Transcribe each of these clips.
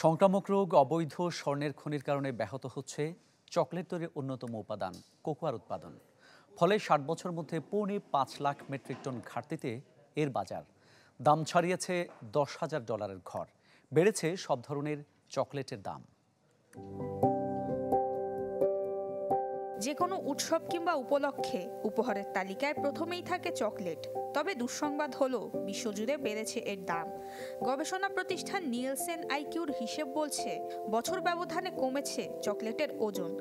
সংক্রামক রোগ, অবৈধ স্বর্ণের খনির কারণে ব্যাহত হচ্ছে চকলেট তৈরির অন্যতম উপাদান কোকোয়ার উৎপাদন। ফলে ৬০ বছর মধ্যে পৌনে ৫ লাখ মেট্রিক টন ঘাটতিতে এর বাজার। দাম ছাড়িয়েছে $১০,০০০ ঘর। বেড়েছে সব ধরনের চকলেটের দাম। যে কোনো উৎসব কিংবা উপলক্ষে উপহারের তালিকায় প্রথমেই থাকে চকলেট। তবে দুঃসংবাদ হলো বিশ্বজুড়ে বেড়েছে এর দাম। গবেষণা প্রতিষ্ঠান নিয়েলসেন আইকিউর হিসেব বলছে বছর ব্যবধানে কমেছে চকলেটের ওজন।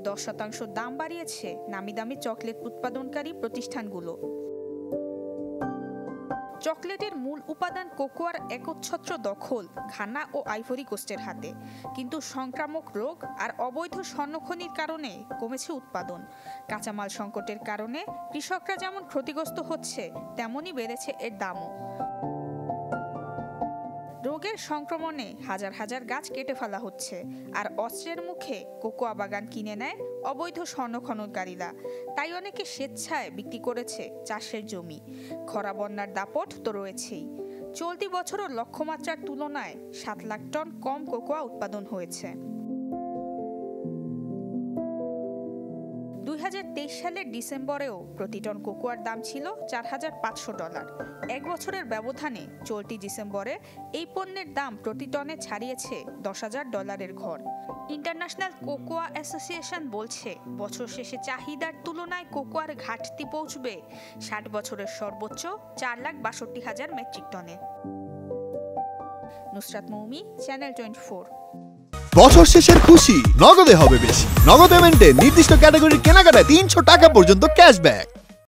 ১০% দাম বাড়িয়েছে নামি দামি চকলেট উৎপাদনকারী প্রতিষ্ঠানগুলো। চকলেটের মূল উপাদান কোকোয়ার একচ্ছত্র দখল ঘানা ও আইভরি কোস্টের হাতে। কিন্তু সংক্রামক রোগ আর অবৈধ স্বর্ণখনির কারণে কমেছে উৎপাদন। কাঁচামাল সংকটের কারণে কৃষকরা যেমন ক্ষতিগ্রস্ত হচ্ছে, তেমনই বেড়েছে এর দামও। রোগের সংক্রমণে হাজার হাজার গাছ কেটে ফেলা হচ্ছে, আর অস্ত্রের মুখে কোকোয়া বাগান কিনে নেয় অবৈধ স্বর্ণ খননকারীরা। তাই অনেকে স্বেচ্ছায় বিক্রি করেছে চাষের জমি। খরা বন্যার দাপট তো রয়েছেই। চলতি বছরও লক্ষ্যমাত্রার তুলনায় ৭ লাখ টন কম কোকোয়া উৎপাদন হয়েছে। ২০২৩ সালের ডিসেম্বরেও প্রতি টন কোকোয়ার দাম ছিল $৪,৫০০। এক বছরের ব্যবধানে চলতি ডিসেম্বরে এই পণ্যের দাম প্রতি টনে ছাড়িয়েছে $১০,০০০ ঘর। ইন্টারন্যাশনাল কোকোয়া অ্যাসোসিয়েশন বলছে বছর শেষে চাহিদার তুলনায় কোকোয়ার ঘাটতি পৌঁছবে ৬০ বছরের সর্বোচ্চ ৪,৬২,০০০ মেট্রিক টনে। নুসরাত মৌমি, চ্যানেল 24। বছর শেষের খুশি নগদে হবে বেশি। নগদ পেমেন্টে নির্দিষ্ট ক্যাটাগরির কেনাকাটায় ৩০০ টাকা পর্যন্ত ক্যাশব্যাক।